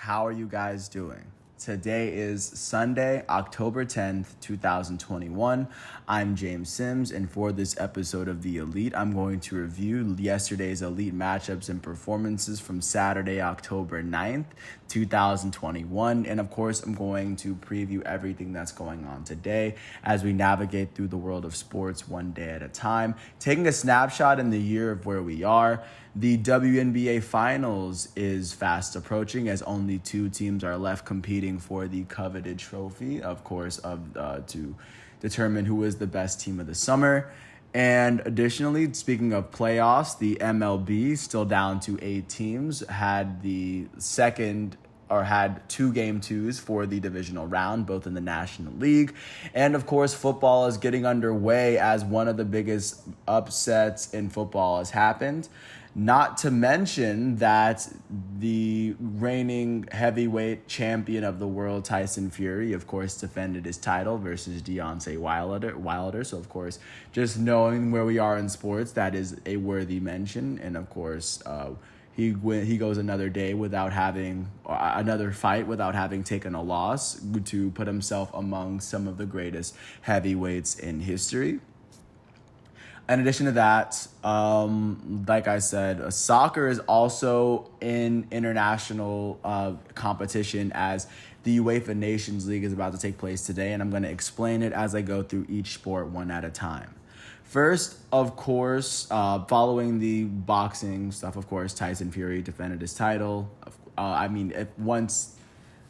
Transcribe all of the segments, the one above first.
How are you guys doing? Today is Sunday, October 10th, 2021. I'm James Sims, and for this episode of The Elite, I'm going to review yesterday's Elite matchups and performances from Saturday, October 9th, 2021. And of course, I'm going to preview everything that's going on today as we navigate through the world of sports one day at a time, taking a snapshot in the year of where we are. The WNBA Finals is fast approaching as only two teams are left competing for the coveted trophy, of course, to determine who is the best team of the summer. And additionally, speaking of playoffs, the MLB, still down to 8 teams, had two game twos for the divisional round, both in the National League. And of course, football is getting underway as one of the biggest upsets in football has happened. Not to mention that the reigning heavyweight champion of the world, Tyson Fury, of course, defended his title versus Deontay Wilder. So, of course, just knowing where we are in sports, that is a worthy mention. And, of course, he goes another fight without having taken a loss to put himself among some of the greatest heavyweights in history. In addition to that, like I said, soccer is also in international competition as the Uefa Nations League is about to take place today, and I'm going to explain it as I go through each sport one at a time. First, of course, following the boxing stuff, of course, Tyson Fury defended his title. Once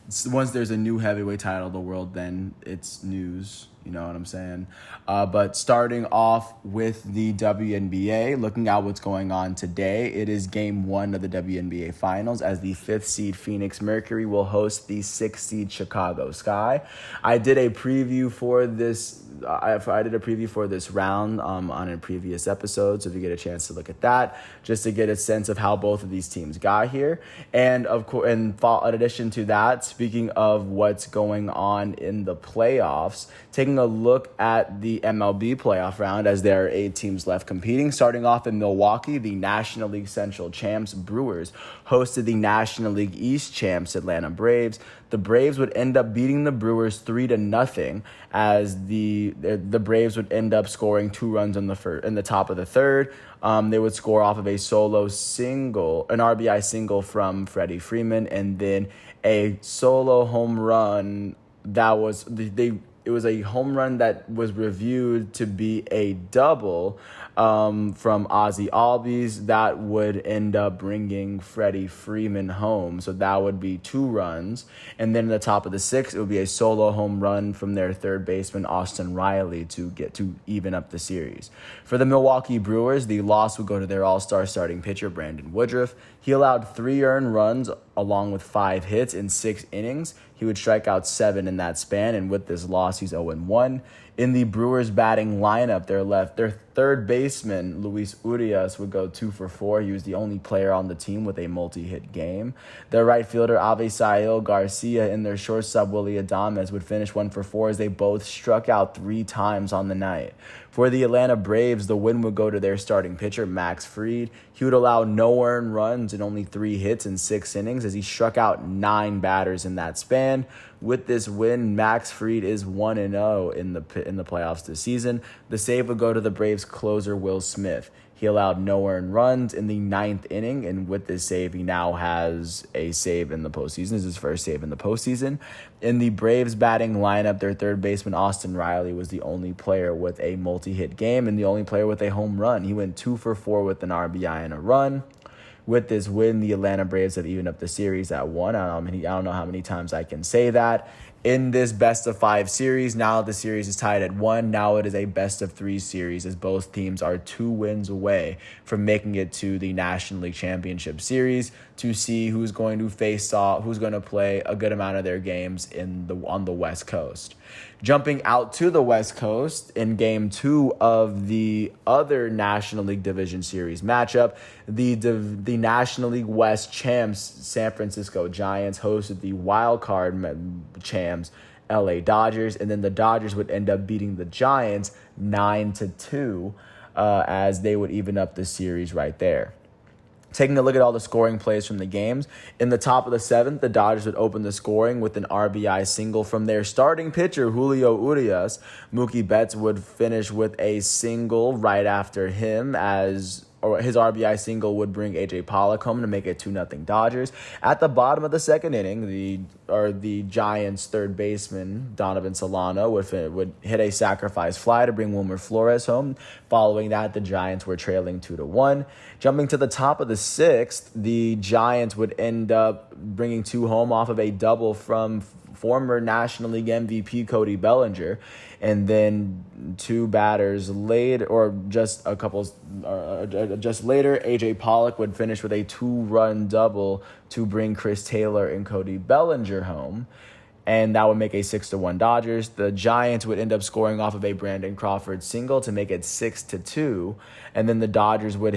there's a new heavyweight title of the world, then it's news. You know what I'm saying? But starting off with the WNBA, looking at what's going on today, it is game 1 of the WNBA Finals as the 5th seed Phoenix Mercury will host the 6th seed Chicago Sky. I did a preview for this. Round on a previous episode, so if you get a chance to look at that, just to get a sense of how both of these teams got here. And of course, in addition to that, speaking of what's going on in the playoffs, taking a look at the Mlb Playoff Round as there are 8 teams left competing. Starting off in Milwaukee, the National League Central champs Brewers hosted the National League East champs Atlanta Braves. The Braves would end up beating the Brewers 3-0 as the Braves would end up scoring 2 runs in the top of the third. They would score off of a solo single, an RBI single from Freddie Freeman, and then a solo home run that was it was a home run that was reviewed to be a double from Ozzie Albies that would end up bringing Freddie Freeman home. So that would be 2 runs. And then in the top of the 6th, it would be a solo home run from their third baseman, Austin Riley, to get to even up the series. For the Milwaukee Brewers, the loss would go to their all-star starting pitcher, Brandon Woodruff. He allowed 3 earned runs along with 5 hits in 6 innings. He would strike out 7 in that span, and with this loss, he's 0-1. In the Brewers batting lineup, their third baseman, Luis Urias, would go 2 for 4. He was the only player on the team with a multi-hit game. Their right fielder, Avisail Garcia, and their shortstop, Willie Adames, would finish 1 for 4 as they both struck out 3 times on the night. For the Atlanta Braves, the win would go to their starting pitcher, Max Fried. He would allow no earned runs and only 3 hits in 6 innings as he struck out 9 batters in that span. With this win, Max Fried is 1-0 in the playoffs this season. The save would go to the Braves closer, Will Smith. He allowed no earned runs in the 9th inning, and with this save, he now has a save in the postseason. This is his first save in the postseason. In the Braves batting lineup, their third baseman, Austin Riley, was the only player with a multi-hit game and the only player with a home run. He went 2 for 4 with an RBI and a run. With this win, the Atlanta Braves have evened up the series at 1. I don't know how many times I can say that. In this best-of-5 series, now the series is tied at 1. Now it is a best-of-3 series as both teams are 2 wins away from making it to the National League Championship Series to see who's going to play a good amount of their games on the West Coast. Jumping out to the West Coast in Game 2 of the other National League Division Series matchup, the National League West champs San Francisco Giants hosted the wild card champs LA Dodgers, and then the Dodgers would end up beating the Giants 9-2 as they would even up the series right there. Taking a look at all the scoring plays from the games, in the top of the seventh, the Dodgers would open the scoring with an RBI single from their starting pitcher, Julio Urias. Mookie Betts would finish with a single right after him or his RBI single would bring A.J. Pollock home to make it 2-0 Dodgers. At the bottom of the second inning, the Giants' third baseman, Donovan Solano, would hit a sacrifice fly to bring Wilmer Flores home. Following that, the Giants were trailing 2-1. Jumping to the top of the sixth, the Giants would end up bringing two home off of a double from former National League MVP Cody Bellinger. And then two batters later, just later, A.J. Pollock would finish with a 2-run double to bring Chris Taylor and Cody Bellinger home. And that would make a 6-1 Dodgers. The Giants would end up scoring off of a Brandon Crawford single to make it 6-2. And then the Dodgers would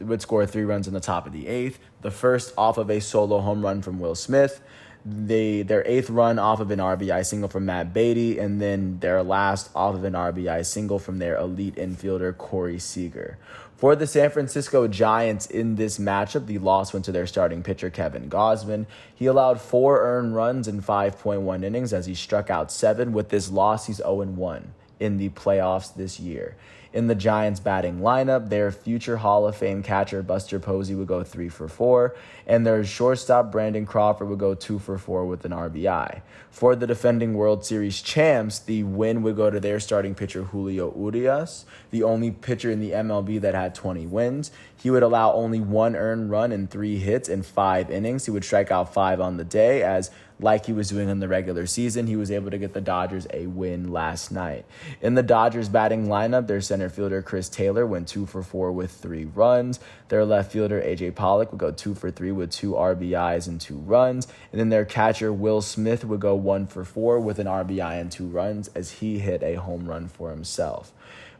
would score 3 runs in the top of the eighth. The first off of a solo home run from Will Smith. Their eighth run off of an RBI single from Matt Beatty, and then their last off of an RBI single from their elite infielder, Corey Seager. For the San Francisco Giants in this matchup, the loss went to their starting pitcher, Kevin Gausman. He allowed 4 earned runs in 5.1 innings as he struck out 7. With this loss, he's 0-1 in the playoffs this year. In the Giants' batting lineup, their future Hall of Fame catcher Buster Posey would go 3-for-4, and their shortstop Brandon Crawford would go 2-for-4 with an RBI. For the defending World Series champs, the win would go to their starting pitcher Julio Urias, the only pitcher in the MLB that had 20 wins. He would allow only 1 earned run and 3 hits in 5 innings. He would strike out 5 on the day, as like he was doing in the regular season, he was able to get the Dodgers a win last night. In the Dodgers batting lineup, their center fielder Chris Taylor went 2-for-4 with 3 runs. Their left fielder A.J. Pollock would go 2-for-3 with 2 RBIs and 2 runs. And then their catcher Will Smith would go 1-for-4 with an RBI and 2 runs as he hit a home run for himself.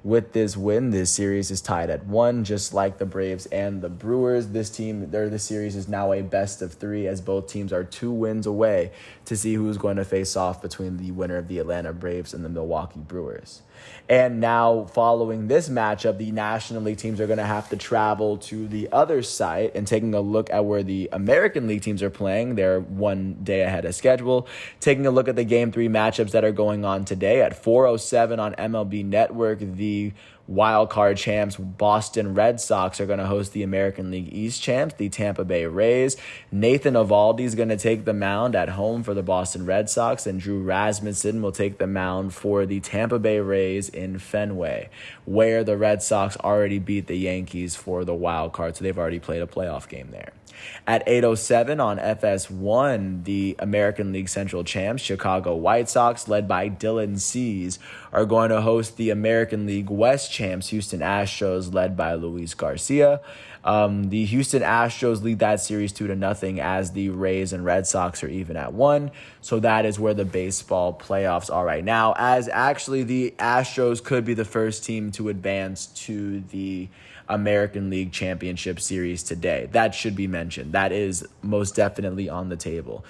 With this win, this series is tied at 1, just like the Braves and the Brewers. The series is now a best of 3, as both teams are 2 wins away to see who's going to face off between the winner of the Atlanta Braves and the Milwaukee Brewers. And now, following this matchup, the National League teams are going to have to travel to the other site, and taking a look at where the American League teams are playing. They're 1 day ahead of schedule. Taking a look at the Game 3 matchups that are going on today at 4:07 on MLB Network, the wild card champs Boston Red Sox are going to host the American League East champs, the Tampa Bay Rays. Nathan Eovaldi is going to take the mound at home for the Boston Red Sox, and Drew Rasmussen will take the mound for the Tampa Bay Rays in Fenway, where the Red Sox already beat the Yankees for the wild card, so they've already played a playoff game there. At 8:07 on FS1, the American League Central champs, Chicago White Sox, led by Dylan Cease, are going to host the American League West champs, Houston Astros, led by Luis Garcia. The Houston Astros lead that series 2-0, as the Rays and Red Sox are even at 1. So that is where the baseball playoffs are right now, as actually the Astros could be the first team to advance to the American League Championship Series today. That should be mentioned. That is most definitely on the table.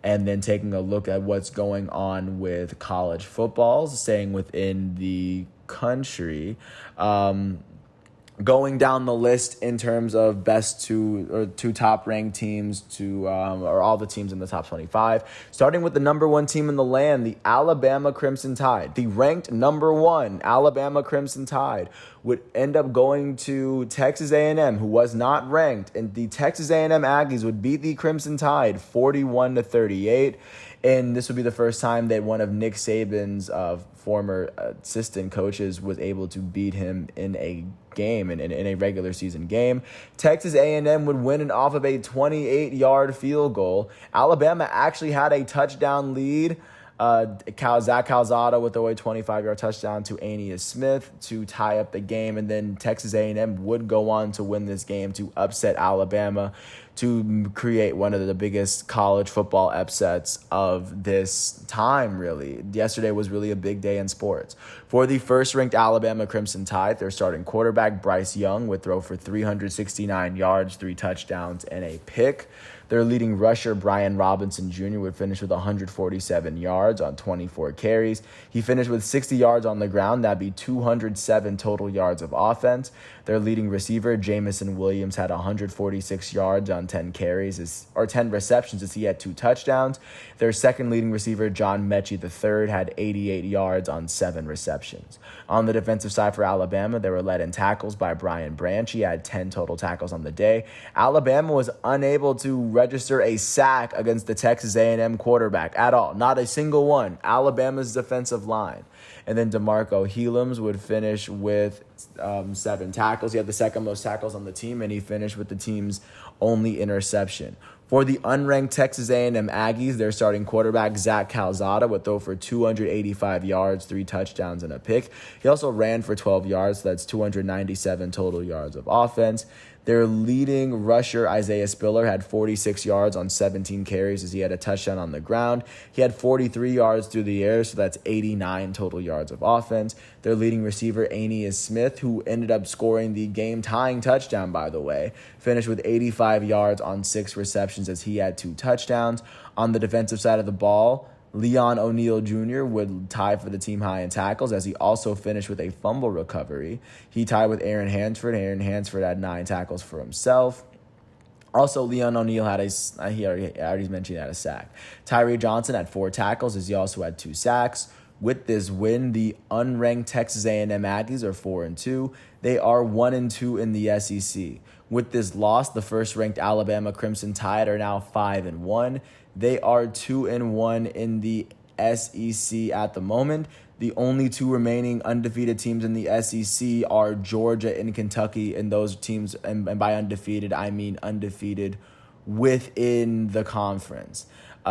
And then taking a look at what's going on with college football, staying within the country, going down the list in terms of best two top ranked teams or all the teams in the top 25, starting with the number 1 team in the land, the Alabama Crimson Tide. The ranked number 1 Alabama Crimson Tide would end up going to Texas A&M, who was not ranked, and the Texas A&M Aggies would beat the Crimson Tide 41-38. And this would be the first time that one of Nick Saban's former assistant coaches was able to beat him in a game, in a regular season game. Texas A&M would win it off of a 28-yard field goal. Alabama actually had a touchdown lead. Zach Calzada would throw a 25-yard touchdown to Aeneas Smith to tie up the game, and then Texas A&M would go on to win this game to upset Alabama to create one of the biggest college football upsets of this time, really. Yesterday was really a big day in sports. For the first-ranked Alabama Crimson Tide, their starting quarterback, Bryce Young, would throw for 369 yards, 3 touchdowns, and a pick. Their leading rusher, Brian Robinson Jr., would finish with 147 yards on 24 carries. He finished with 60 yards on the ground. That'd be 207 total yards of offense. Their leading receiver, Jamison Williams, had 146 yards on 10 receptions as he had 2 touchdowns. Their second leading receiver, John Mechie III, had 88 yards on 7 receptions. On the defensive side for Alabama, they were led in tackles by Brian Branch. He had 10 total tackles on the day. Alabama was unable to register a sack against the Texas A&M quarterback at all. Not a single one. Alabama's defensive line. And then DeMarco Helms would finish with 7 tackles. He had the second most tackles on the team, and he finished with the team's only interception. For the unranked Texas A&M Aggies, their starting quarterback, Zach Calzada, would throw for 285 yards, 3 touchdowns, and a pick. He also ran for 12 yards, so that's 297 total yards of offense. Their leading rusher, Isaiah Spiller, had 46 yards on 17 carries as he had a touchdown on the ground. He had 43 yards through the air, so that's 89 total yards of offense. Their leading receiver, Aeneas Smith, who ended up scoring the game-tying touchdown, by the way, finished with 85 yards on 6 receptions as he had 2 touchdowns. On the defensive side of the ball, Leon O'Neal Jr. would tie for the team high in tackles as he also finished with a fumble recovery. He tied with Aaron Hansford. Aaron Hansford had 9 tackles for himself. Also, Leon O'Neal had I already mentioned he had a sack. Tyree Johnson had 4 tackles as he also had 2 sacks. With this win, the unranked Texas A&M Aggies are 4-2. They are 1-2 in the SEC. With this loss, the first-ranked Alabama Crimson Tide are now 5-1. They are 2-1 in the SEC at the moment. The only 2 remaining undefeated teams in the SEC are Georgia and Kentucky, and those teams, and by undefeated, I mean undefeated within the conference.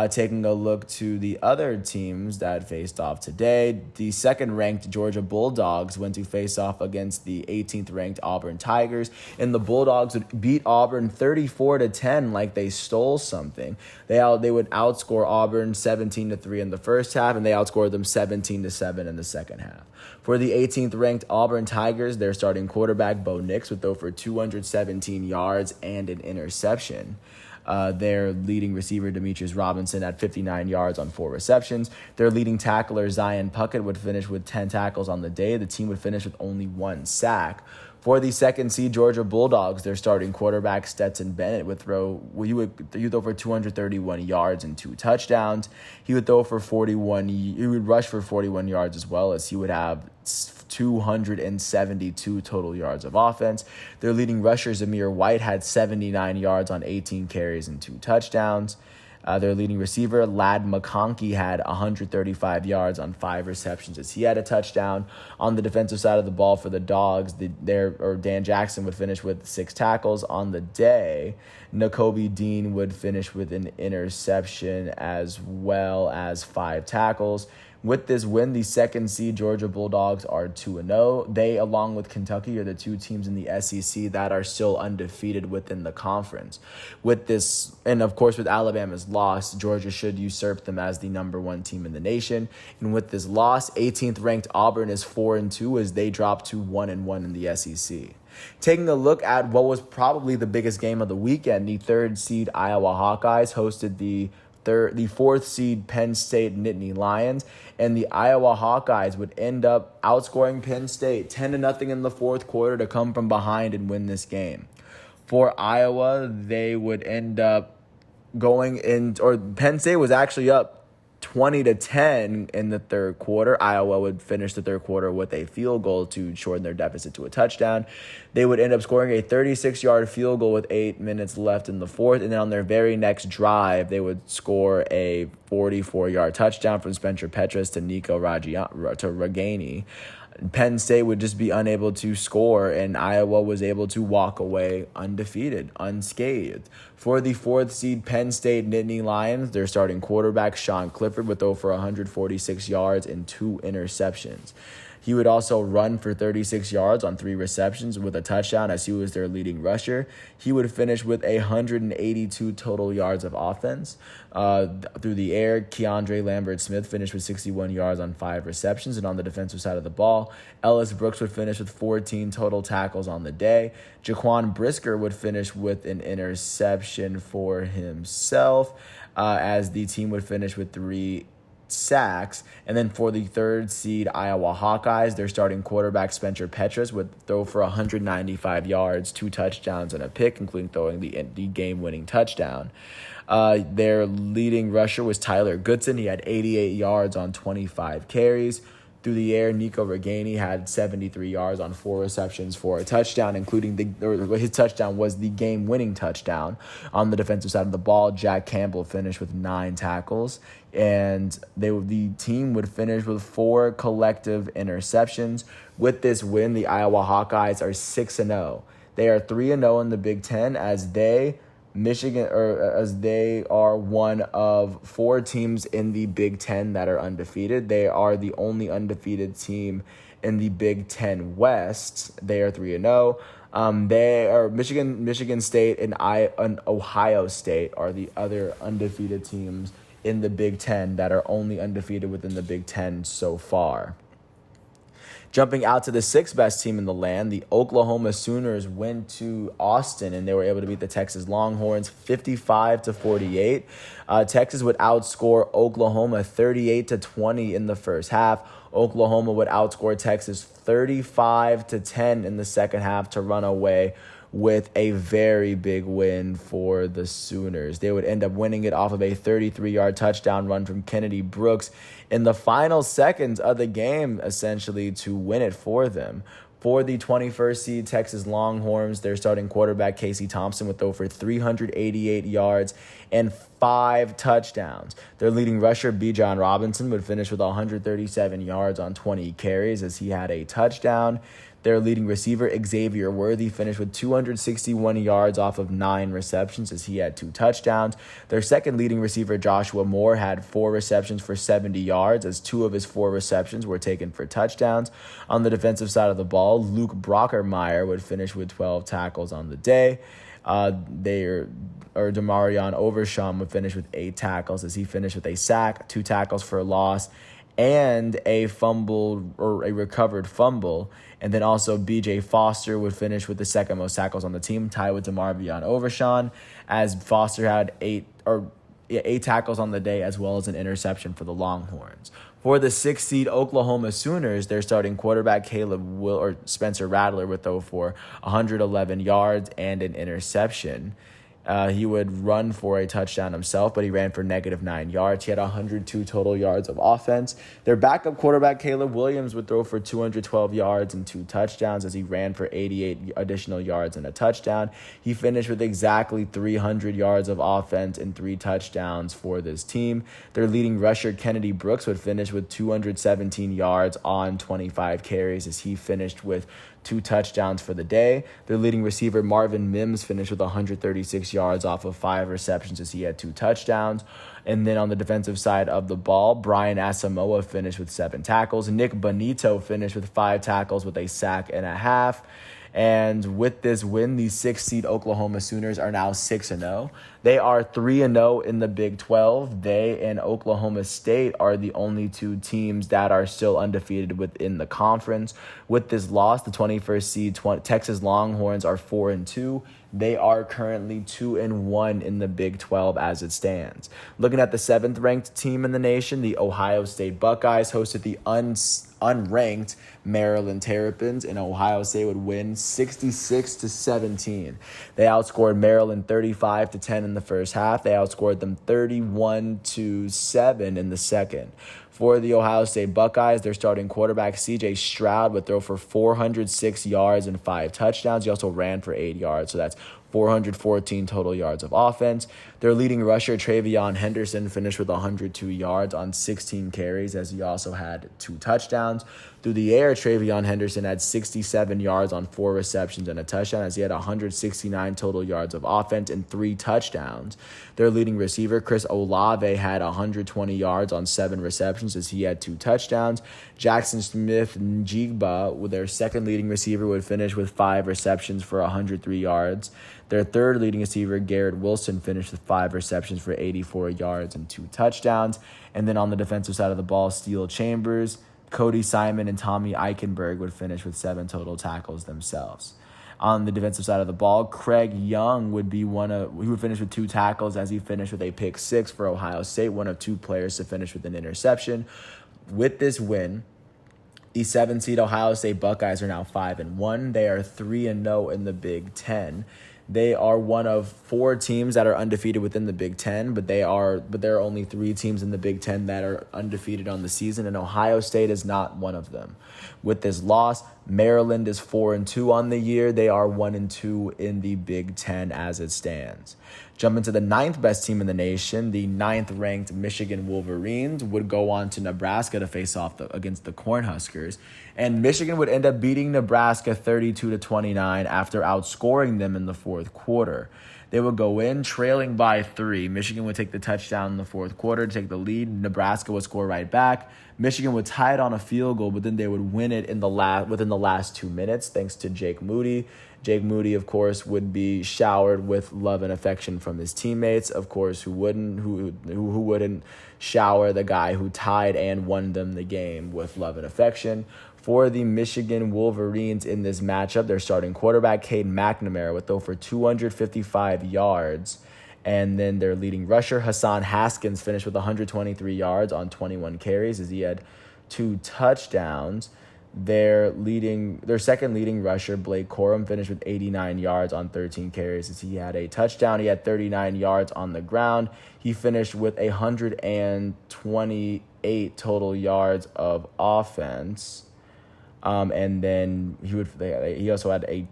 Taking a look to the other teams that faced off today, the second-ranked Georgia Bulldogs went to face off against the 18th-ranked Auburn Tigers, and the Bulldogs would beat Auburn 34-10 like they stole something. They would outscore Auburn 17-3 in the first half, and they outscored them 17-7 in the second half. For the 18th-ranked Auburn Tigers, their starting quarterback, Bo Nix, would throw for 217 yards and an interception. Their leading receiver, Demetrius Robinson, had 59 yards on 4 receptions. Their leading tackler, Zion Puckett, would finish with 10 tackles on the day. The team would finish with only 1 sack. For the second seed Georgia Bulldogs, their starting quarterback, Stetson Bennett, would throw for 231 yards and 2 touchdowns. He would rush for 41 yards as well, as he would have 272 total yards of offense. Their leading rusher, Zamir White, had 79 yards on 18 carries and 2 touchdowns. Their leading receiver, Ladd McConkey, had 135 yards on 5 receptions as he had a touchdown. On the defensive side of the ball for the Dogs, Dan Jackson would finish with 6 tackles on the day. Nakobe Dean would finish with an interception as well as 5 tackles. With this win, the second seed Georgia Bulldogs are 2-0. They, along with Kentucky, are the 2 teams in the SEC that are still undefeated within the conference. With this, and of course with Alabama's loss, Georgia should usurp them as the number 1 team in the nation. And with this loss, 18th ranked Auburn is 4-2 as they drop to 1-1 in the SEC. Taking a look at what was probably the biggest game of the weekend, the 3rd seed Iowa Hawkeyes hosted the 4th seed Penn State Nittany Lions, and the Iowa Hawkeyes would end up outscoring Penn State 10-0 in the 4th quarter to come from behind and win this game. For Iowa, they would end up Penn State was actually up 20-10 in the 3rd quarter. Iowa would finish the 3rd quarter with a field goal to shorten their deficit to a touchdown. They would end up scoring a 36-yard field goal with 8 minutes left in the 4th, and then on their very next drive, they would score a 44-yard touchdown from Spencer Petras to Nico Ragaini. Penn State would just be unable to score, and Iowa was able to walk away undefeated, unscathed. For the 4th seed Penn State Nittany Lions, their starting quarterback, Sean Clifford, would throw for 146 yards and 2 interceptions. He would also run for 36 yards on 3 receptions with a touchdown, as he was their leading rusher. He would finish with 182 total yards of offense. Through the air, Keandre Lambert-Smith finished with 61 yards on 5 receptions. And on the defensive side of the ball, Ellis Brooks would finish with 14 total tackles on the day. Jaquan Brisker would finish with an interception for himself, as the team would finish with 3 sacks. And then for the 3rd seed Iowa Hawkeyes, their starting quarterback Spencer Petras would throw for 195 yards, 2 touchdowns, and a pick, including throwing the game-winning touchdown. Their leading rusher was Tyler Goodson. He had 88 yards on 25 carries. Through the air, Nico Reganey had 73 yards on 4 receptions for a touchdown, including his touchdown was the game-winning touchdown. On the defensive side of the ball, Jack Campbell finished with 9 tackles, and the team would finish with 4 collective interceptions. With this win, the Iowa Hawkeyes are 6-0. They are 3-0 in the Big Ten, as they are one of 4 teams in the Big Ten that are undefeated. They are the only undefeated team in the Big Ten West. They are 3-0. They are Michigan State and Ohio State are the other undefeated teams in the Big Ten that are only undefeated within the Big Ten so far. Jumping out to the 6th best team in the land, the Oklahoma Sooners went to Austin, and they were able to beat the Texas Longhorns 55-48. Texas would outscore Oklahoma 38-20 in the first half. Oklahoma would outscore Texas 35-10 in the second half to run away with a very big win for the Sooners. They would end up winning it off of a 33-yard touchdown run from Kennedy Brooks in the final seconds of the game, essentially, to win it for them. For the 21st seed Texas Longhorns, their starting quarterback Casey Thompson would throw for 388 yards and 5 touchdowns. Their leading rusher, Bijan Robinson, would finish with 137 yards on 20 carries, as he had a touchdown. Their leading receiver, Xavier Worthy, finished with 261 yards off of 9 receptions, as he had 2 touchdowns. Their second leading receiver, Joshua Moore, had 4 receptions for 70 yards, as 2 of his 4 receptions were taken for touchdowns. On the defensive side of the ball, Luke Brockermeyer would finish with 12 tackles on the day. Demarion Overshawn would finish with 8 tackles, as he finished with a sack, 2 tackles for a loss, and a fumble or a recovered fumble. And then also B.J. Foster would finish with the second most tackles on the team, tied with Demarion Overshawn, as Foster had 8 tackles on the day, as well as an interception for the Longhorns. For the 6th seed Oklahoma Sooners, their starting quarterback Spencer Rattler would throw for 111 yards and an interception. He would run for a touchdown himself, but he ran for -9 yards. He had 102 total yards of offense. Their backup quarterback, Caleb Williams, would throw for 212 yards and 2 touchdowns, as he ran for 88 additional yards and a touchdown. He finished with exactly 300 yards of offense and 3 touchdowns for this team. Their leading rusher, Kennedy Brooks, would finish with 217 yards on 25 carries, as he finished with 2 touchdowns for the day. Their leading receiver, Marvin Mims, finished with 136 yards off of 5 receptions, as he had 2 touchdowns. And then on the defensive side of the ball, Brian Asamoah finished with 7 tackles. Nick Bonito finished with 5 tackles with a sack and a half. And with this win, the 6th seed Oklahoma Sooners are now 6-0. They are 3-0 in the Big 12. They and Oklahoma State are the only 2 teams that are still undefeated within the conference. With this loss, the 21st seed Texas Longhorns are 4-2. They are currently 2-1 in the Big 12 as it stands. Looking at the 7th ranked team in the nation, the Ohio State Buckeyes hosted the unranked Maryland Terrapins, and Ohio State would win 66-17. They outscored Maryland 35-10 in the first half. They outscored them 31-7 in the second. For the Ohio State Buckeyes, their starting quarterback, C.J. Stroud, would throw for 406 yards and 5 touchdowns. He also ran for 8 yards, so that's 414 total yards of offense. Their leading rusher, Travion Henderson, finished with 102 yards on 16 carries, as he also had 2 touchdowns. Through the air, Travion Henderson had 67 yards on 4 receptions and a touchdown, as he had 169 total yards of offense and 3 touchdowns. Their leading receiver, Chris Olave, had 120 yards on 7 receptions, as he had 2 touchdowns. Jackson Smith-Njigba, with their second leading receiver, would finish with 5 receptions for 103 yards. Their third leading receiver, Garrett Wilson, finished with 5 receptions for 84 yards and 2 touchdowns. And then on the defensive side of the ball, Steele Chambers, Cody Simon, and Tommy Eichenberg would finish with 7 total tackles themselves. On the defensive side of the ball, Craig Young would finish with 2 tackles, as he finished with a pick 6 for Ohio State, one of 2 players to finish with an interception. With this win, the 7-seed Ohio State Buckeyes are now 5-1. They are 3-0 in the Big Ten. They are one of 4 teams that are undefeated within the Big Ten, but there are only 3 teams in the Big Ten that are undefeated on the season, and Ohio State is not one of them. With this loss, Maryland is 4-2 on the year. They are 1-2 in the Big Ten as it stands. Jumping to the 9th best team in the nation, the 9th-ranked Michigan Wolverines would go on to Nebraska to face off against the Cornhuskers. And Michigan would end up beating Nebraska 32-29 after outscoring them in the 4th quarter. They would go in trailing by 3. Michigan would take the touchdown in the 4th quarter to take the lead. Nebraska would score right back. Michigan would tie it on a field goal, but then they would win it within the last 2 minutes, thanks to Jake Moody. Jake Moody, of course, would be showered with love and affection from his teammates. Of course, who wouldn't shower the guy who tied and won them the game with love and affection? For the Michigan Wolverines in this matchup, their starting quarterback, Cade McNamara, would throw for 255 yards. And then their leading rusher, Hassan Haskins, finished with 123 yards on 21 carries, as he had 2 touchdowns. Their second leading rusher, Blake Corum, finished with 89 yards on 13 carries, as he had a touchdown. He had 39 yards on the ground. He finished with 128 total yards of offense. And then he also had a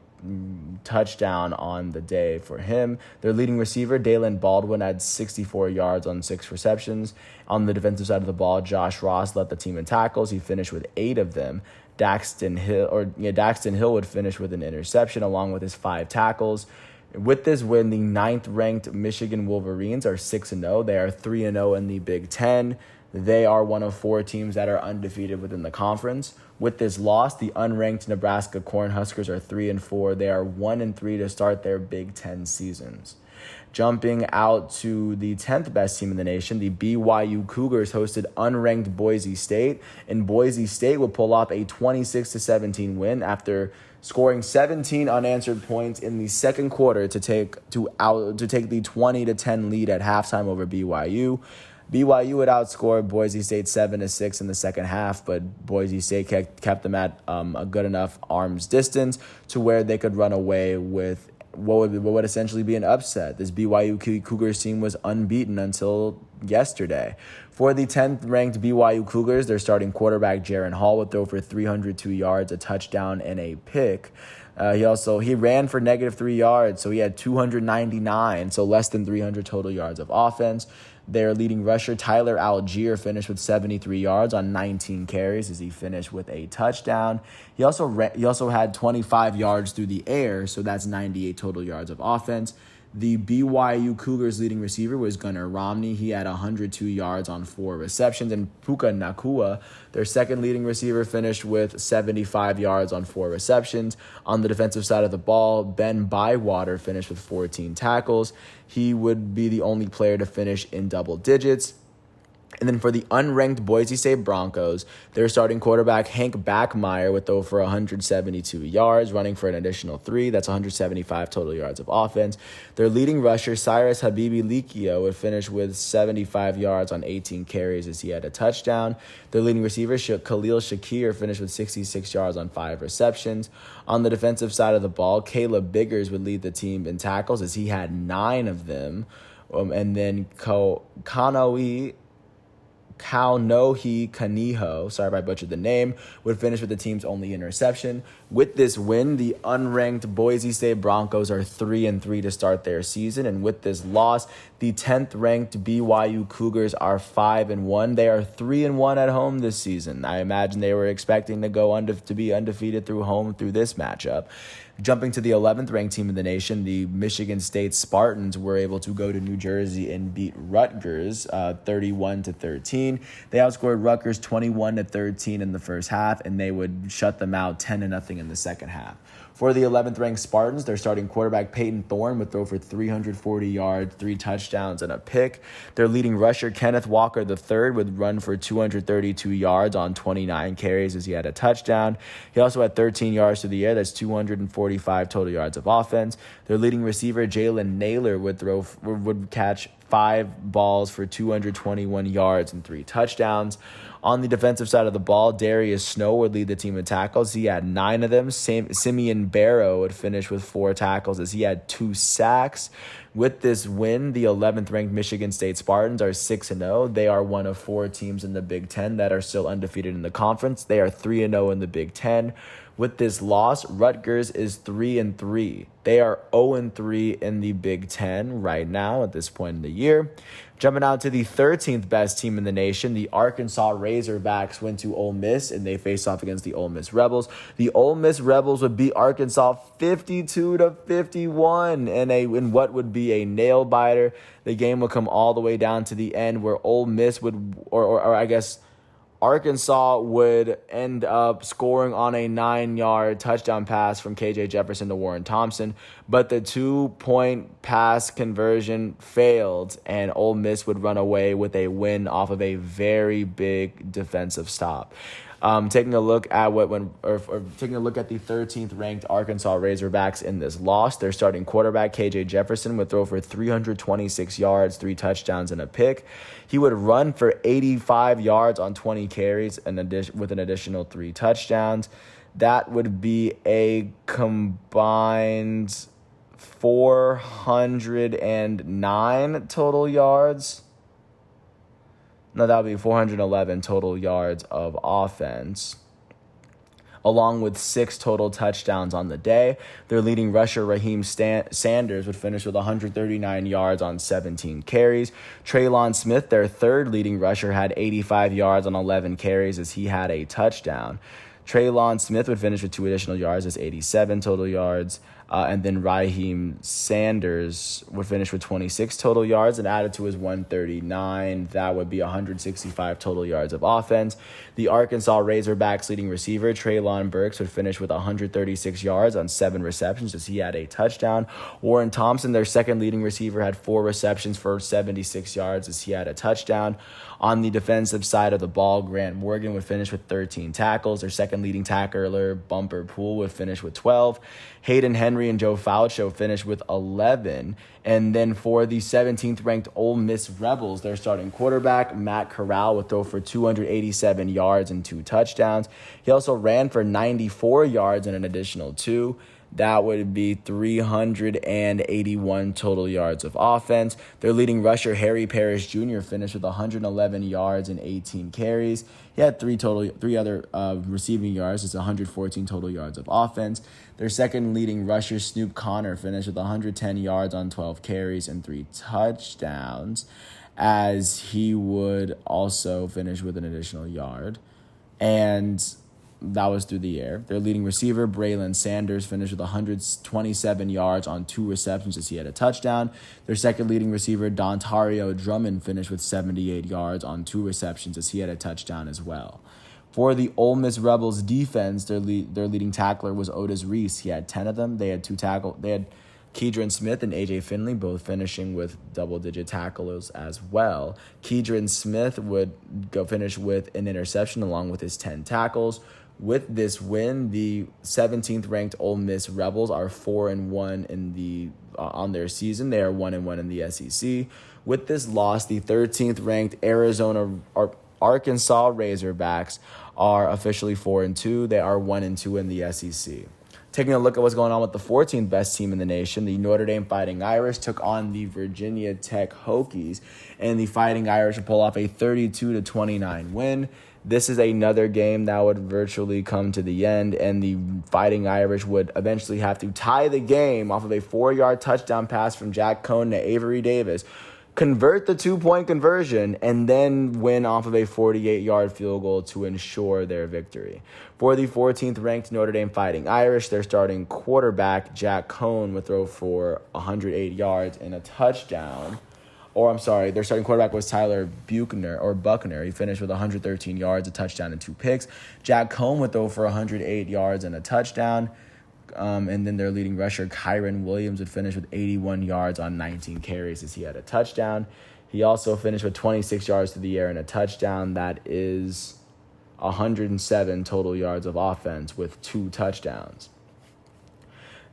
touchdown on the day for him. Their leading receiver, Dalen Baldwin, had 64 yards on 6 receptions. On the defensive side of the ball, Josh Ross led the team in tackles. He finished with 8 of them. Daxton Hill would finish with an interception along with his 5 tackles. With this win, the 9th-ranked Michigan Wolverines are 6-0. They are 3-0 in the Big Ten. They are one of 4 teams that are undefeated within the conference. With this loss, the unranked Nebraska Cornhuskers are 3-4. They are 1-3 to start their Big Ten seasons. Jumping out to the 10th best team in the nation, the BYU Cougars hosted unranked Boise State, and Boise State would pull off a 26-17 win after scoring 17 unanswered points in the second quarter to take the 20-10 lead at halftime over BYU. BYU would outscore Boise State 7-6 in the second half, but Boise State kept them at a good enough arm's distance to where they could run away with what would essentially be an upset. This BYU Cougars team was unbeaten until yesterday. For the 10th-ranked BYU Cougars, their starting quarterback, Jaron Hall, would throw for 302 yards, a touchdown, and a pick. He ran for -3 yards, so he had 299, so less than 300 total yards of offense. Their leading rusher, Tyler Algier, finished with 73 yards on 19 carries, as he finished with a touchdown. He also had 25 yards through the air, so that's 98 total yards of offense. The BYU Cougars leading receiver was Gunnar Romney. He had 102 yards on 4 receptions. And Puka Nakua, their second leading receiver, finished with 75 yards on 4 receptions. On the defensive side of the ball, Ben Bywater finished with 14 tackles. He would be the only player to finish in double digits. And then for the unranked Boise State Broncos, their starting quarterback, Hank Backmeyer, would throw for 172 yards, running for an additional 3. That's 175 total yards of offense. Their leading rusher, Cyrus Habibi Likio, would finish with 75 yards on 18 carries, as he had a touchdown. Their leading receiver, Khalil Shakir, finished with 66 yards on 5 receptions. On the defensive side of the ball, Caleb Biggers would lead the team in tackles, as he had 9 of them. And then Kaunohi Kaniho, sorry if I butchered the name, would finish with the team's only interception. With this win, the unranked Boise State Broncos are 3-3 to start their season, and with this loss, the 10th ranked BYU Cougars are 5-1. They are 3-1 at home this season. I imagine they were expecting to go to be undefeated through this matchup. Jumping to the 11th ranked team in the nation, the Michigan State Spartans were able to go to New Jersey and beat Rutgers 31-13. They outscored Rutgers 21-13 in the first half, and they would shut them out 10-0 in the second half. For the 11th ranked Spartans, their starting quarterback Peyton Thorne would throw for 340 yards, 3 touchdowns, and a pick. Their leading rusher Kenneth Walker III would run for 232 yards on 29 carries as he had a touchdown. He also had 13 yards through the air. That's 245 total yards of offense. Their leading receiver Jalen Naylor would catch 5 balls for 221 yards and 3 touchdowns. On the defensive side of the ball, Darius Snow would lead the team in tackles. He had 9 of them. Simeon Barrow would finish with 4 tackles as he had 2 sacks. With this win, the 11th ranked Michigan State Spartans are 6-0. They are one of 4 teams in the Big Ten that are still undefeated in the conference. They are 3-0 in the Big Ten. With this loss, Rutgers is 3-3. They are 0-3 in the Big Ten right now at this point in the year. Jumping out to the 13th best team in the nation, the Arkansas Razorbacks went to Ole Miss, and they faced off against the Ole Miss Rebels. The Ole Miss Rebels would beat Arkansas 52-51 in what would be a nail biter. The game would come all the way down to the end where Ole Miss would, or I guess Arkansas would end up scoring on a 9-yard touchdown pass from KJ Jefferson to Warren Thompson, but the 2-point pass conversion failed, and Ole Miss would run away with a win off of a very big defensive stop. Taking a look at taking a look at the 13th ranked Arkansas Razorbacks in this loss, their starting quarterback KJ Jefferson would throw for 326 yards, 3 touchdowns, and a pick. He would run for 85 yards on 20 carries with an additional 3 touchdowns. That would be a combined 409 total yards. No, that would be 411 total yards of offense, along with 6 total touchdowns on the day. Their leading rusher, Raheem Sanders, would finish with 139 yards on 17 carries. Traylon Smith, their third leading rusher, had 85 yards on 11 carries as he had a touchdown. Traylon Smith would finish with 2 additional yards as 87 total yards. And then Raheem Sanders would finish with 26 total yards and added to his 139. That would be 165 total yards of offense. The Arkansas Razorbacks leading receiver, Treylon Burks, would finish with 136 yards on 7 receptions as he had a touchdown. Warren Thompson, their second leading receiver, had 4 receptions for 76 yards as he had a touchdown. On the defensive side of the ball, Grant Morgan would finish with 13 tackles. Their second leading tackler, Bumper Poole, would finish with 12. Hayden Henry and Joe Faucho finished with 11. And then for the 17th ranked Ole Miss Rebels, their starting quarterback, Matt Corral, would throw for 287 yards and 2 touchdowns. He also ran for 94 yards and an additional 2. That would be 381 total yards of offense. Their leading rusher, Harry Parrish Jr., finished with 111 yards and 18 carries. He had 3 other receiving yards. It's 114 total yards of offense. Their second leading rusher, Snoop Connor, finished with 110 yards on 12 carries and 3 touchdowns, as he would also finish with an additional yard. And that was through the air. Their leading receiver, Braylon Sanders, finished with 127 yards on 2 receptions as he had a touchdown. Their second leading receiver, Dontario Drummond, finished with 78 yards on 2 receptions as he had a touchdown as well. For the Ole Miss Rebels defense, their leading tackler was Otis Reese. He had 10 of them. They had Keydron Smith and AJ Finley, both finishing with double-digit tackles as well. Keydron Smith would go finish with an interception along with his 10 tackles. With this win, the 17th ranked Ole Miss Rebels are 4-1 on their season. They are 1-1 in the SEC. With this loss, the 13th ranked Arkansas Razorbacks are officially 4-2. They are 1-2 in the SEC. Taking a look at what's going on with the 14th best team in the nation, the Notre Dame Fighting Irish took on the Virginia Tech Hokies, and the Fighting Irish will pull off a 32-29 win. This is another game that would virtually come to the end, and the Fighting Irish would eventually have to tie the game off of a 4-yard touchdown pass from Jack Cohn to Avery Davis, convert the 2-point conversion, and then win off of a 48-yard field goal to ensure their victory. For the 14th ranked Notre Dame Fighting Irish, their starting quarterback, Jack Cohn, would throw for 108 yards and a touchdown. Their starting quarterback was Tyler Buckner. He finished with 113 yards, a touchdown, and 2 picks. Jack Cohn would throw for 108 yards and a touchdown. And then their leading rusher, Kyron Williams, would finish with 81 yards on 19 carries as he had a touchdown. He also finished with 26 yards through the air and a touchdown. That is 107 total yards of offense with 2 touchdowns.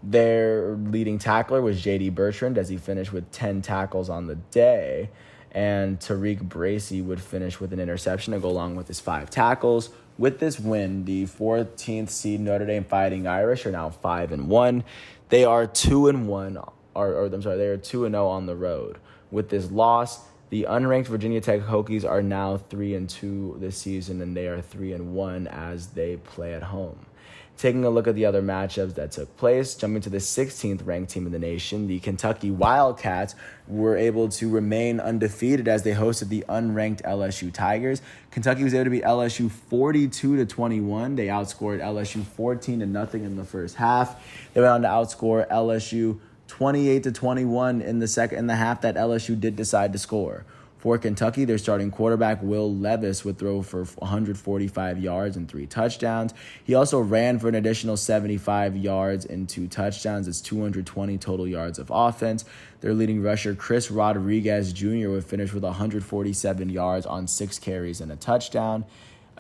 Their leading tackler was J.D. Bertrand as he finished with 10 tackles on the day. And Tariq Bracy would finish with an interception to go along with his 5 tackles. With this win, the 14th seed Notre Dame Fighting Irish are now 5-1. They are 2-1, they are 2-0 on the road. With this loss, the unranked Virginia Tech Hokies are now 3-2 this season, and they are 3-1 as they play at home. Taking a look at the other matchups that took place, jumping to the 16th ranked team in the nation, the Kentucky Wildcats were able to remain undefeated as they hosted the unranked LSU Tigers. Kentucky was able to beat LSU 42-21. They outscored LSU 14-0 in the first half. They went on to outscore LSU 28-21 in the half that LSU did decide to score. For Kentucky, their starting quarterback, Will Levis, would throw for 145 yards and 3 touchdowns. He also ran for an additional 75 yards and 2 touchdowns. It's 220 total yards of offense. Their leading rusher, Chris Rodriguez Jr., would finish with 147 yards on 6 carries and a touchdown.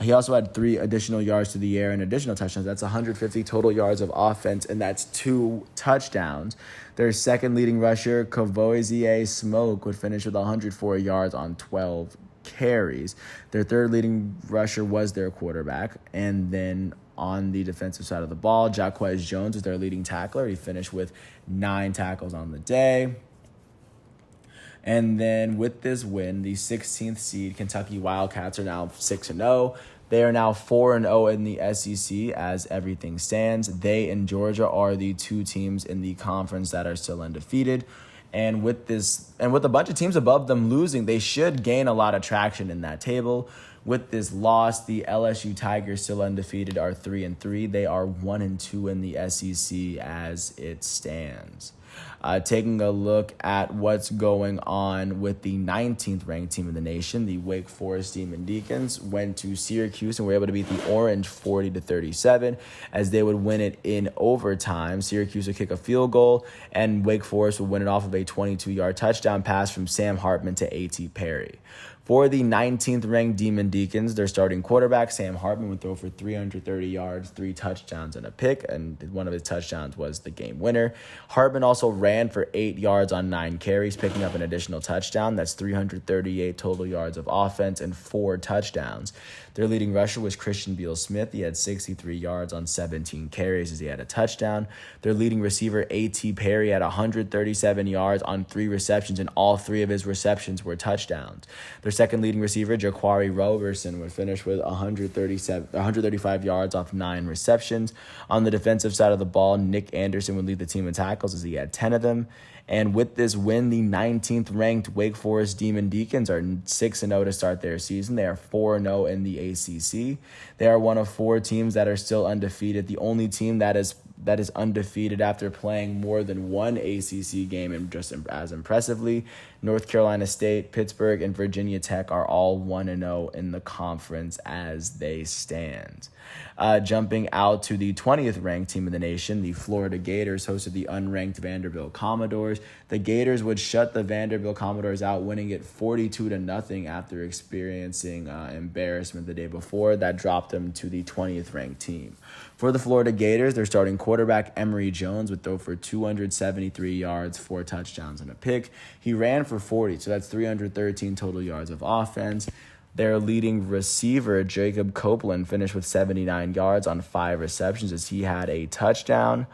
He also had 3 additional yards to the air and additional touchdowns. That's 150 total yards of offense, and that's 2 touchdowns. Their second leading rusher, Kavoisier Smoke, would finish with 104 yards on 12 carries. Their third leading rusher was their quarterback. And then on the defensive side of the ball, Jaquez Jones was their leading tackler. He finished with 9 tackles on the day. And then with this win, the 16th seed Kentucky Wildcats are now 6-0. They are now 4-0 in the SEC as everything stands. They and Georgia are the 2 teams in the conference that are still undefeated. And with a bunch of teams above them losing, they should gain a lot of traction in that table. With this loss, the LSU Tigers, still undefeated, are 3-3. They are 1-2 in the SEC as it stands. Taking a look at what's going on with the 19th ranked team in the nation, the Wake Forest Demon Deacons went to Syracuse and were able to beat the Orange 40-37 as they would win it in overtime. Syracuse would kick a field goal, and Wake Forest would win it off of a 22-yard touchdown pass from Sam Hartman to A.T. Perry. For the 19th ranked Demon Deacons, their starting quarterback, Sam Hartman, would throw for 330 yards, 3 touchdowns, and a pick, and one of his touchdowns was the game winner. Hartman also ran for 8 yards on 9 carries, picking up an additional touchdown. That's 338 total yards of offense and 4 touchdowns. Their leading rusher was Christian Beal-Smith. He had 63 yards on 17 carries as he had a touchdown. Their leading receiver, A.T. Perry, had 137 yards on 3 receptions, and all 3 of his receptions were touchdowns. Their second leading receiver, Jaquari Roberson, would finish with 135 yards off 9 receptions. On the defensive side of the ball, Nick Anderson would lead the team in tackles as he had 10 of them. And with this win, the 19th ranked Wake Forest Demon Deacons are 6-0 to start their season. They are 4-0 in the ACC. They are one of 4 teams that are still undefeated. The only team that is undefeated after playing more than 1 ACC game, and just as impressively, North Carolina State, Pittsburgh, and Virginia Tech are all 1-0 in the conference as they stand. Jumping out to the 20th ranked team in the nation, the Florida Gators hosted the unranked Vanderbilt Commodores. The Gators would shut the Vanderbilt Commodores out, winning it 42-0 after experiencing embarrassment the day before. That dropped them to the 20th ranked team. For the Florida Gators, their starting quarterback, Emory Jones, would throw for 273 yards, 4 touchdowns, and a pick. He ran for 40, so that's 313 total yards of offense. Their leading receiver, Jacob Copeland, finished with 79 yards on 5 receptions as he had a touchdown.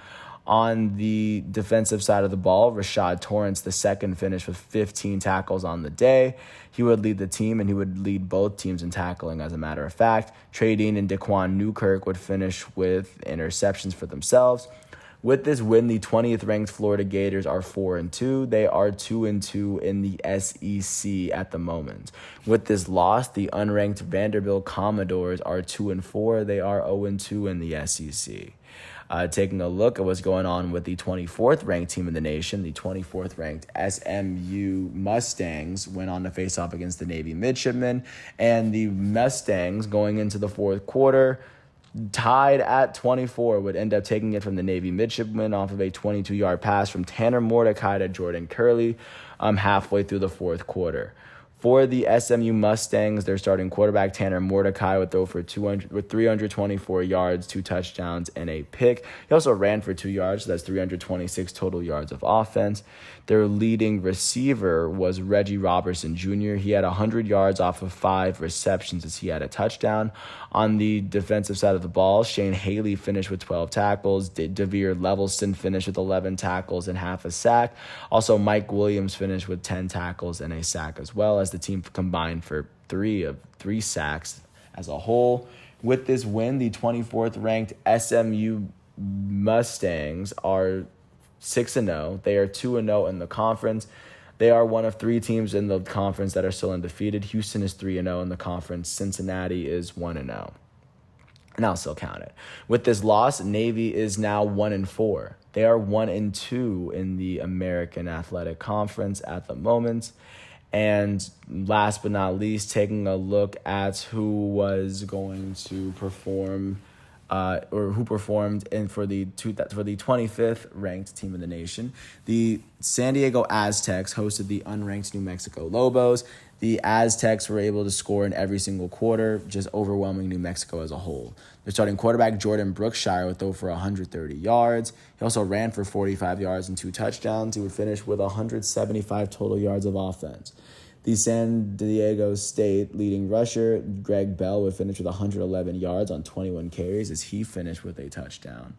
On the defensive side of the ball, Rashad Torrance II finished with 15 tackles on the day. He would lead the team, and he would lead both teams in tackling, as a matter of fact. Trey Dean and Daquan Newkirk would finish with interceptions for themselves. With this win, the 20th ranked Florida Gators are 4-2. They are 2-2 in the SEC at the moment. With this loss, the unranked Vanderbilt Commodores are 2-4. They are 0-2 in the SEC. Taking a look at what's going on with the 24th ranked team in the nation, the 24th ranked SMU Mustangs went on to face off against the Navy Midshipmen, and the Mustangs going into the fourth quarter tied at 24 would end up taking it from the Navy Midshipmen off of a 22-yard pass from Tanner Mordecai to Jordan Curley halfway through the fourth quarter. For the SMU Mustangs, their starting quarterback, Tanner Mordecai, would throw for 324 yards, 2 touchdowns, and a pick. He also ran for 2 yards, so that's 326 total yards of offense. Their leading receiver was Reggie Robertson Jr. He had 100 yards off of 5 receptions as he had a touchdown. On the defensive side of the ball, Shane Haley finished with 12 tackles. Devere Levelston finished with 11 tackles and half a sack. Also, Mike Williams finished with 10 tackles and a sack as well, as the team combined for 3 sacks as a whole. With this win, the 24th ranked SMU Mustangs are 6-0. They are 2-0 in the conference. They are one of 3 teams in the conference that are still undefeated. Houston is 3-0 in the conference. Cincinnati is 1-0. And I'll still count it. With this loss, Navy is now 1-4. They are 1-2 in the American Athletic Conference at the moment. And last but not least, taking a look at who was going to perform or who performed for the 25th ranked team in the nation. The San Diego Aztecs hosted the unranked New Mexico Lobos. The Aztecs were able to score in every single quarter, just overwhelming New Mexico as a whole. Their starting quarterback, Jordan Brookshire, would throw for 130 yards. He also ran for 45 yards and 2 touchdowns. He would finish with 175 total yards of offense. The San Diego State leading rusher, Greg Bell, would finish with 111 yards on 21 carries as he finished with a touchdown.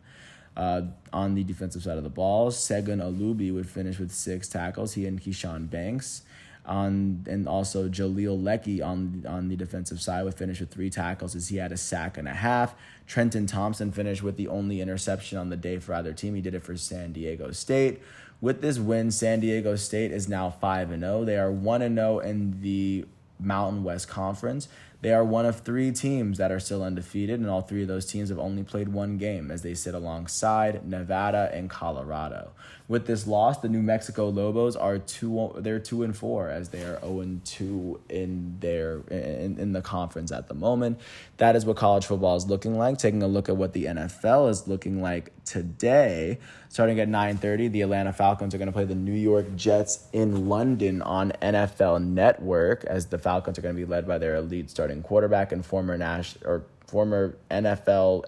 On the defensive side of the ball, Segun Alubi would finish with 6 tackles, he and Keyshawn Banks. And also Jaleel Leckie on the defensive side would finish with 3 tackles as he had a sack and a half. Trenton Thompson finished with the only interception on the day for either team. He did it for San Diego State. With this win, San Diego State is now 5-0. They are 1-0 in the Mountain West Conference. They are one of 3 teams that are still undefeated, and all 3 of those teams have only played 1 game as they sit alongside Nevada and Colorado. With this loss, the New Mexico Lobos are 2-4 as they are 0-2 in the conference at the moment. That is what college football is looking like. Taking a look at what the NFL is looking like today, starting at 9:30, the Atlanta Falcons are going to play the New York Jets in London on NFL Network, as the Falcons are going to be led by their elite starting quarterback and former NFL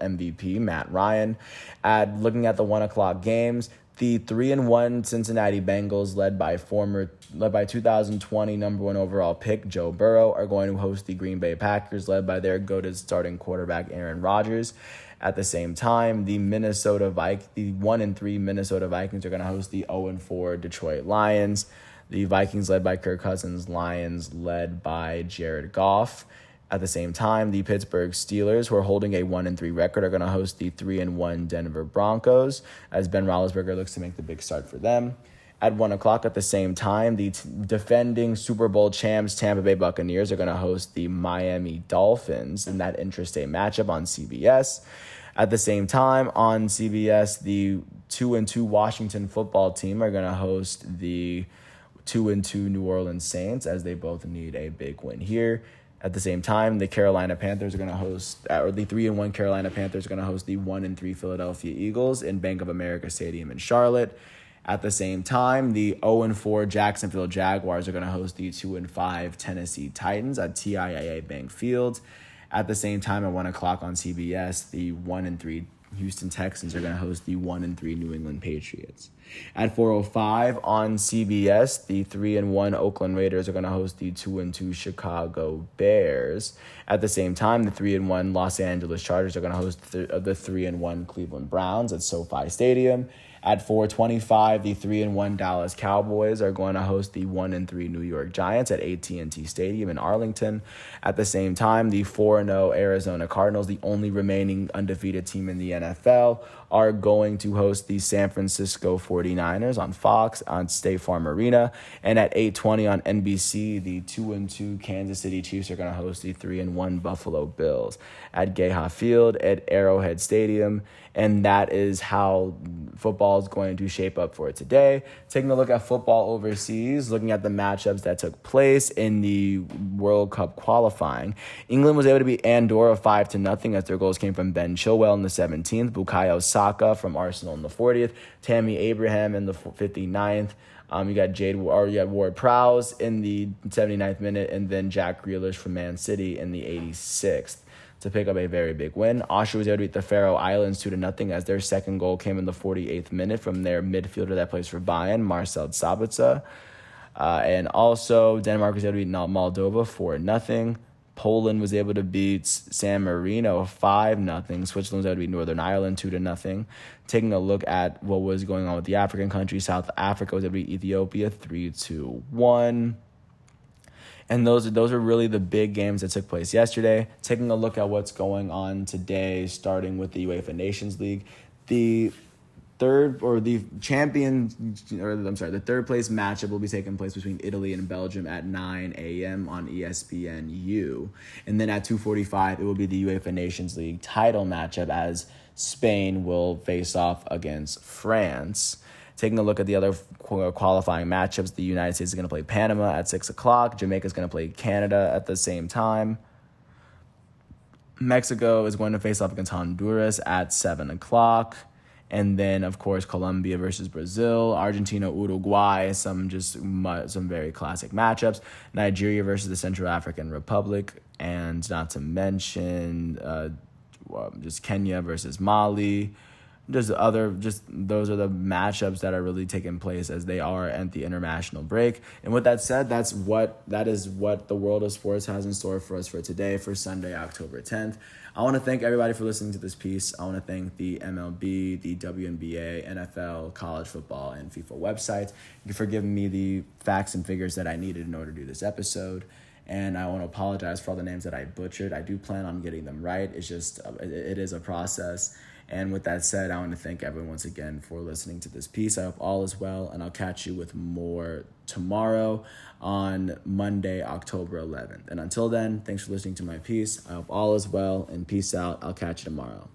MVP Matt Ryan. Looking at the 1:00 games, the 3-1 Cincinnati Bengals, led by 2020 number 1 overall pick Joe Burrow, are going to host the Green Bay Packers, led by their goated starting quarterback Aaron Rodgers. At the same time, the 1-3 Minnesota Vikings are going to host the 0-4 Detroit Lions. The Vikings led by Kirk Cousins, Lions led by Jared Goff. At the same time, the Pittsburgh Steelers, who are holding a 1-3 record, are going to host the 3-1 Denver Broncos, as Ben Roethlisberger looks to make the big start for them. At 1:00 at the same time, the defending Super Bowl champs Tampa Bay Buccaneers are going to host the Miami Dolphins in that intrastate matchup on CBS. At the same time, on CBS, the 2-2 Washington football team are going to host the 2-2 New Orleans Saints, as they both need a big win here. At the same time, the Carolina Panthers are going to host, or the 3-1 Carolina Panthers are going to host the 1-3 Philadelphia Eagles in Bank of America Stadium in Charlotte. At the same time, the 0-4 Jacksonville Jaguars are going to host the 2-5 Tennessee Titans at TIAA Bank Field. At the same time, at 1:00 on CBS, the 1-3 Houston Texans are going to host the 1-3 New England Patriots. At 4:05 on CBS, the 3-1 Oakland Raiders are going to host the 2-2 Chicago Bears. At the same time, the 3-1 Los Angeles Chargers are going to host the 3-1 Cleveland Browns at SoFi Stadium. At 4:25, the 3-1 Dallas Cowboys are going to host the 1-3 New York Giants at AT&T Stadium in Arlington. At the same time, the 4-0 Arizona Cardinals, the only remaining undefeated team in the NFL, are going to host the San Francisco 49ers on Fox on State Farm Arena. And at 8:20 on NBC, the 2-2 Kansas City Chiefs are going to host the 3-1 Buffalo Bills at Geha Field at Arrowhead Stadium. And that is how football is going to shape up for today. Taking a look at football overseas, looking at the matchups that took place in the World Cup qualifying. England was able to beat Andorra 5-0 as their goals came from Ben Chilwell in the 17th, Bukayo Saka from Arsenal in the 40th, Tammy Abraham in the 59th. You got Ward Prowse in the 79th minute, and then Jack Grealish from Man City in the 86th. To pick up a very big win. Austria was able to beat the Faroe Islands 2-0 as their second goal came in the 48th minute from their midfielder that plays for Bayern, Marcel Sabitzer. And also, Denmark was able to beat Moldova 4-0. Poland was able to beat San Marino 5-0. Switzerland was able to beat Northern Ireland 2-0. Taking a look at what was going on with the African countries, South Africa was able to beat Ethiopia 3-1. And those are really the big games that took place yesterday. Taking a look at what's going on today, starting with the UEFA Nations League, the third place matchup will be taking place between Italy and Belgium at 9 a.m. on ESPNU. And then at 2:45, it will be the UEFA Nations League title matchup as Spain will face off against France. Taking a look at the other qualifying matchups, the United States is going to play Panama at 6 o'clock. Jamaica is going to play Canada at the same time. Mexico is going to face off against Honduras at 7 o'clock. And then, of course, Colombia versus Brazil, Argentina, Uruguay, some very classic matchups. Nigeria versus the Central African Republic, and not to mention just Kenya versus Mali. Those are the matchups that are really taking place as they are at the international break. And with that said, that is what the world of sports has in store for us for today, for Sunday, October 10th. I want to thank everybody for listening to this piece. I want to thank the MLB, the WNBA, NFL, college football, and FIFA websites for giving me the facts and figures that I needed in order to do this episode. And I want to apologize for all the names that I butchered. I do plan on getting them right. It's just, it is a process. And with that said, I want to thank everyone once again for listening to this piece. I hope all is well, and I'll catch you with more tomorrow on Monday, October 11th. And until then, thanks for listening to my piece. I hope all is well, and peace out. I'll catch you tomorrow.